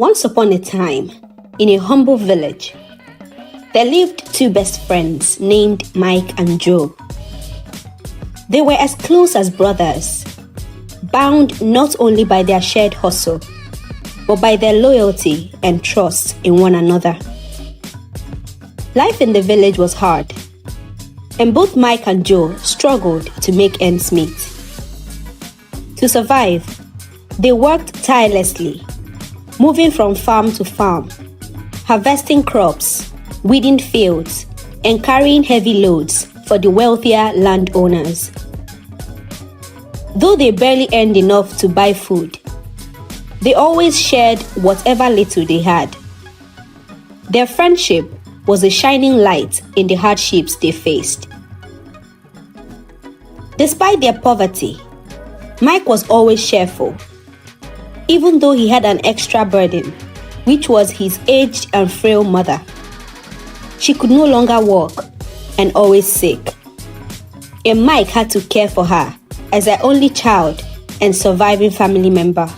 Once upon a time, in a humble village, there lived two best friends named Mike and Joe. They were as close as brothers, bound not only by their shared hustle, but by their loyalty and trust in one another. Life in the village was hard, and both Mike and Joe struggled to make ends meet. To survive, they worked tirelessly, moving from farm to farm, harvesting crops, weeding fields, and carrying heavy loads for the wealthier landowners. Though they barely earned enough to buy food, they always shared whatever little they had. Their friendship was a shining light in the hardships they faced. Despite their poverty, Mike was always cheerful, even though he had an extra burden, which was his aged and frail mother. She could no longer walk and always sick, and Mike had to care for her as her only child and surviving family member,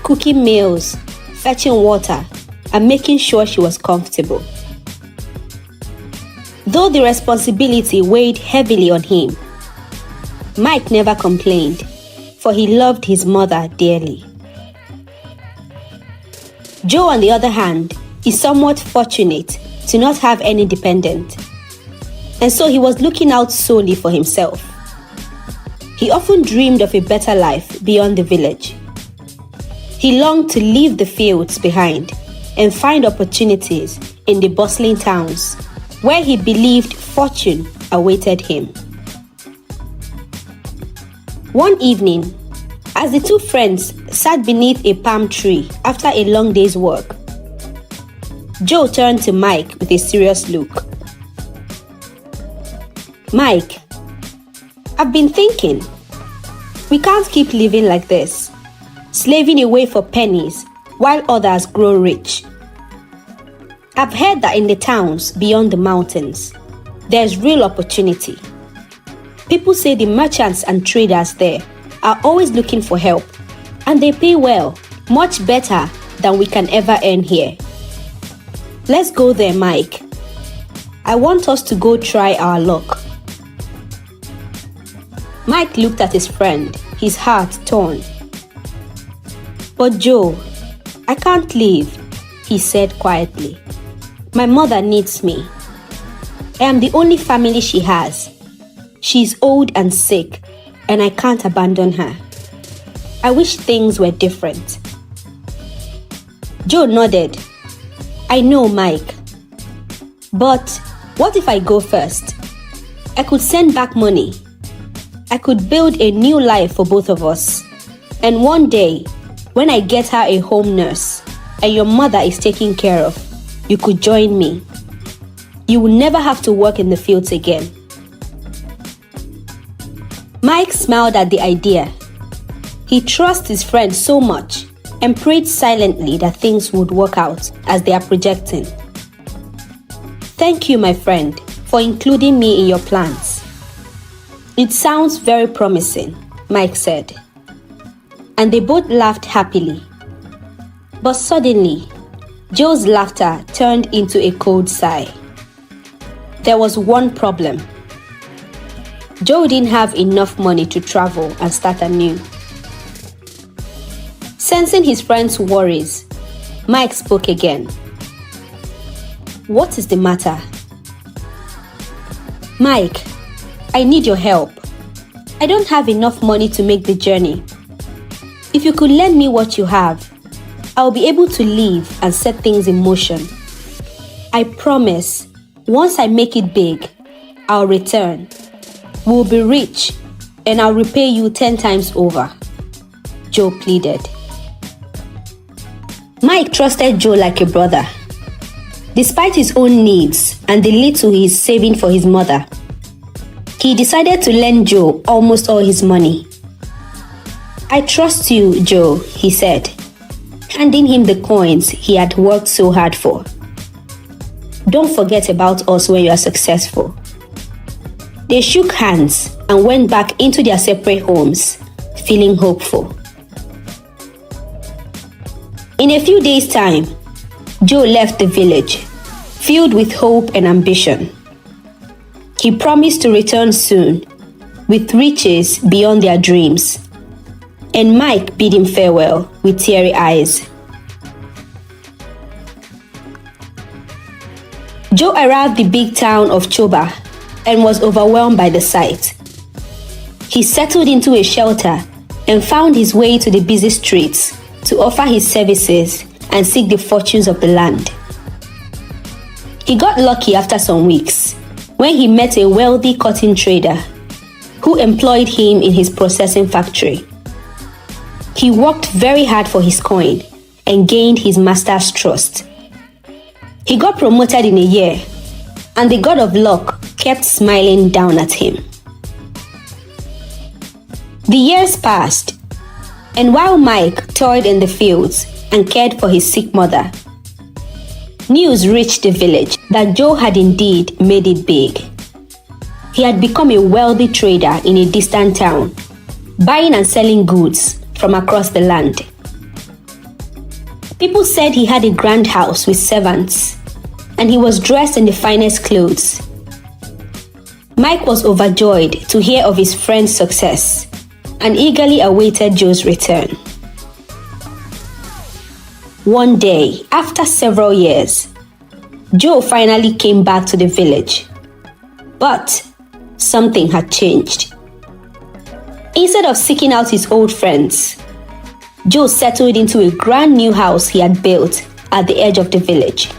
cooking meals, fetching water, and making sure she was comfortable. Though the responsibility weighed heavily on him, Mike never complained, for he loved his mother dearly. Joe, on the other hand, is somewhat fortunate to not have any dependent, and so he was looking out solely for himself. He often dreamed of a better life beyond the village. He longed to leave the fields behind and find opportunities in the bustling towns, where he believed fortune awaited him. One evening, as the two friends sat beneath a palm tree after a long day's work, Joe turned to Mike with a serious look. "Mike, I've been thinking, we can't keep living like this, slaving away for pennies while others grow rich. I've heard that in the towns beyond the mountains, there's real opportunity. People say the merchants and traders there are always looking for help, and they pay well, much better than we can ever earn here. Let's go there, Mike. I want us to go try our luck." Mike looked at his friend, his heart torn. "But Joe, I can't leave," he said quietly. "My mother needs me. I am the only family she has. She's old and sick, and I can't abandon her. I wish things were different." Joe nodded. "I know, Mike. But what if I go first? I could send back money. I could build a new life for both of us. And one day, when I get her a home nurse and your mother is taken care of, you could join me. You will never have to work in the fields again." Mike smiled at the idea. He trusted his friend so much and prayed silently that things would work out as they are projecting. "Thank you, my friend, for including me in your plans. It sounds very promising," Mike said. And they both laughed happily. But suddenly, Joe's laughter turned into a cold sigh. There was one problem. Joe didn't have enough money to travel and start anew. Sensing his friend's worries, Mike spoke again. "What is the matter?" "Mike, I need your help. I don't have enough money to make the journey. If you could lend me what you have, I'll be able to leave and set things in motion. I promise, once I make it big, I'll return. We'll be rich, and I'll repay you 10 times over," Joe pleaded. Mike trusted Joe like a brother. Despite his own needs and the little he is saving for his mother, he decided to lend Joe almost all his money. "I trust you, Joe," he said, handing him the coins he had worked so hard for. "Don't forget about us when you are successful." They shook hands and went back into their separate homes, feeling hopeful. In a few days' time, Joe left the village, filled with hope and ambition. He promised to return soon, with riches beyond their dreams, and Mike bid him farewell with teary eyes. Joe arrived the big town of Choba and was overwhelmed by the sight. He settled into a shelter and found his way to the busy streets to offer his services and seek the fortunes of the land. He got lucky after some weeks when he met a wealthy cotton trader who employed him in his processing factory. He worked very hard for his coin and gained his master's trust. He got promoted in a year, and the god of luck kept smiling down at him. The years passed, and while Mike toiled in the fields and cared for his sick mother, news reached the village that Joe had indeed made it big. He had become a wealthy trader in a distant town, buying and selling goods from across the land. People said he had a grand house with servants, and he was dressed in the finest clothes. Mike was overjoyed to hear of his friend's success and eagerly awaited Joe's return. One day, after several years, Joe finally came back to the village. But something had changed. Instead of seeking out his old friends, Joe settled into a brand new house he had built at the edge of the village.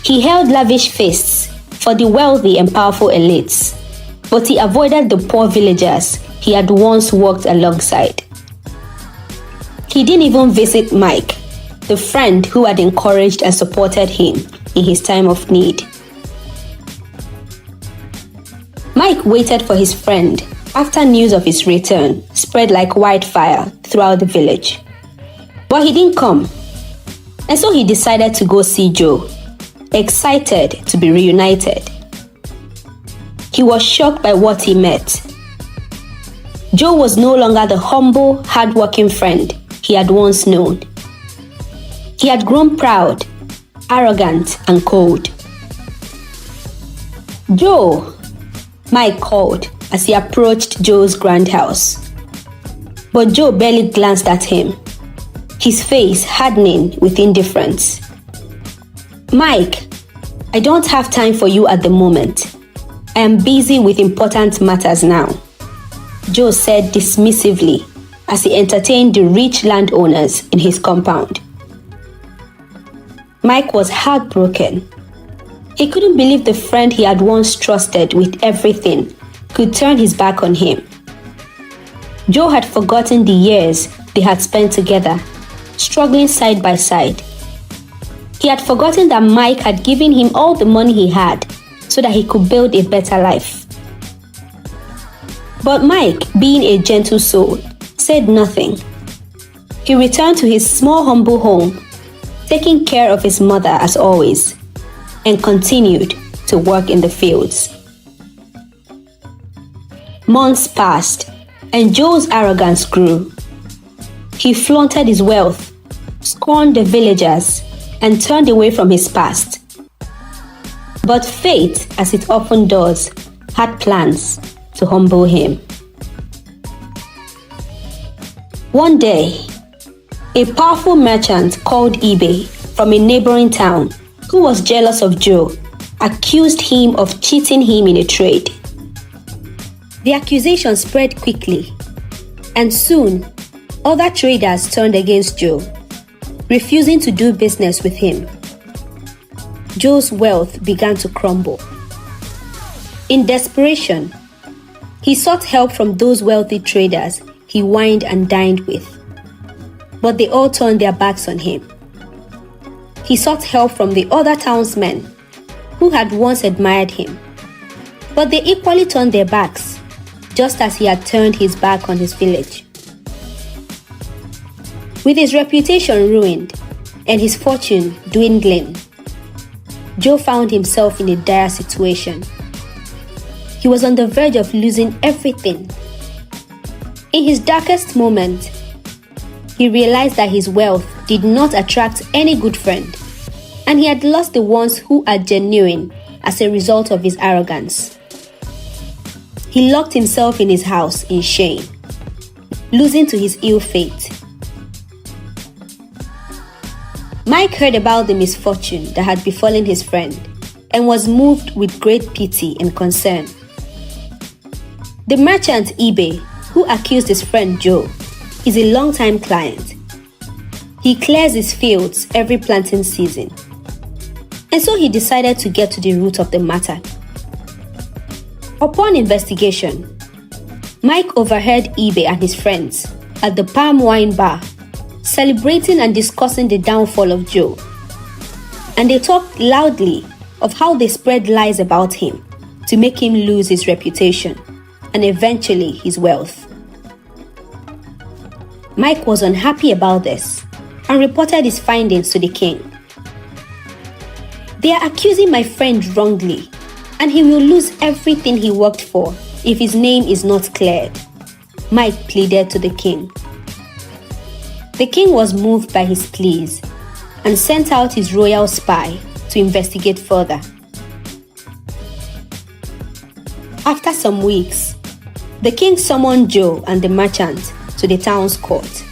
He held lavish feasts for the wealthy and powerful elites, but he avoided the poor villagers he had once worked alongside. He didn't even visit Mike, the friend who had encouraged and supported him in his time of need. Mike waited for his friend after news of his return spread like wildfire throughout the village. But he didn't come, and so he decided to go see Joe, excited to be reunited. He was shocked by what he met. Joe was no longer the humble, hard-working friend he had once known. He had grown proud, arrogant, and cold. "Joe," Mike called as he approached Joe's grand house. But Joe barely glanced at him, his face hardening with indifference. "Mike, I don't have time for you at the moment. I am busy with important matters now," Joe said dismissively as he entertained the rich landowners in his compound. Mike was heartbroken. He couldn't believe the friend he had once trusted with everything could turn his back on him. Joe had forgotten the years they had spent together, struggling side by side. He had forgotten that Mike had given him all the money he had so that he could build a better life. But Mike, being a gentle soul, said nothing. He returned to his small, humble home, taking care of his mother as always, and continued to work in the fields. Months passed, and Joe's arrogance grew. He flaunted his wealth, scorned the villagers, and turned away from his past. But fate, as it often does, had plans to humble him. One day, a powerful merchant called eBay from a neighboring town, who was jealous of Joe, accused him of cheating him in a trade. The accusation spread quickly, and soon, other traders turned against Joe, refusing to do business with him. Joe's wealth began to crumble. In desperation, he sought help from those wealthy traders he wined and dined with, but they all turned their backs on him. He sought help from the other townsmen who had once admired him, but they equally turned their backs, just as he had turned his back on his village. With his reputation ruined and his fortune dwindling, Joe found himself in a dire situation. He was on the verge of losing everything. In his darkest moment, He realized that his wealth did not attract any good friend, and he had lost the ones who are genuine as a result of his arrogance. He locked himself in his house in shame, losing to his ill fate. Mike heard about the misfortune that had befallen his friend and was moved with great pity and concern. The merchant eBay, who accused his friend Joe, is a long-time client. He clears his fields every planting season, and so he decided to get to the root of the matter. Upon investigation, Mike overheard eBay and his friends at the Palm Wine Bar celebrating and discussing the downfall of Joe, and they talked loudly of how they spread lies about him to make him lose his reputation and eventually his wealth. Mike was unhappy about this and reported his findings to the king. "They are accusing my friend wrongly, and he will lose everything he worked for if his name is not cleared," Mike pleaded to the king. The king was moved by his pleas and sent out his royal spy to investigate further. After some weeks, the king summoned Joe and the merchant to the town's court.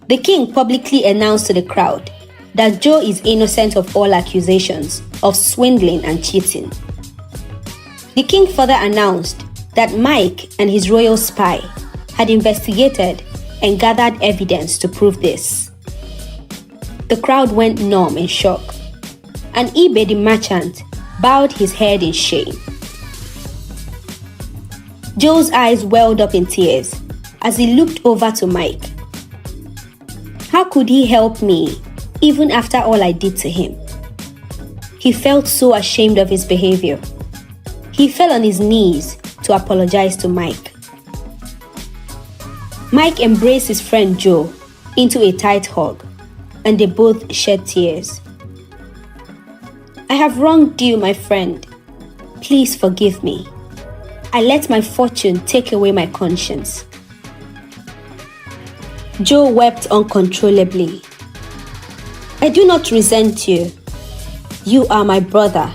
The king publicly announced to the crowd that Joe is innocent of all accusations of swindling and cheating. The king further announced that Mike and his royal spy had investigated and gathered evidence to prove this. The crowd went numb in shock, and eBay the merchant bowed his head in shame. Joe's eyes welled up in tears as he looked over to Mike. How could he help me even after all I did to him? He felt so ashamed of his behavior. He fell on his knees to apologize to Mike. Mike embraced his friend Joe into a tight hug, and they both shed tears. "I have wronged you, my friend. Please forgive me. I let my fortune take away my conscience." Joe wept uncontrollably. "I do not resent you. You are my brother,"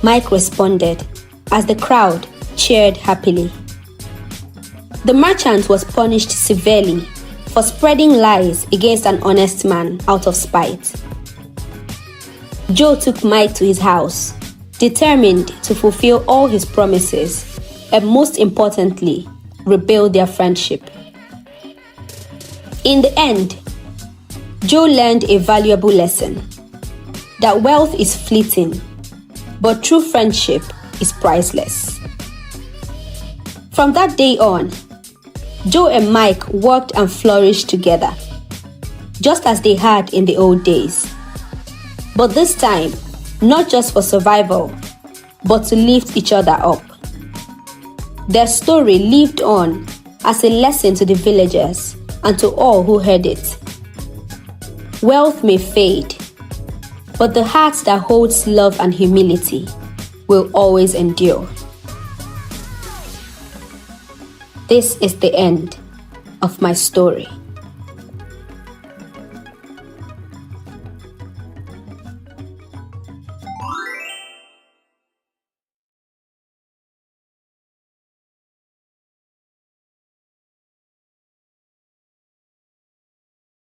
Mike responded as the crowd cheered happily. The merchant was punished severely for spreading lies against an honest man out of spite. Joe took Mike to his house, determined to fulfill all his promises and, most importantly, rebuild their friendship. In the end, Joe learned a valuable lesson: that wealth is fleeting, but true friendship is priceless. From that day on, Joe and Mike worked and flourished together, just as they had in the old days. But this time, not just for survival, but to lift each other up. Their story lived on as a lesson to the villagers and to all who heard it. Wealth may fade, but the heart that holds love and humility will always endure. This is the end of my story.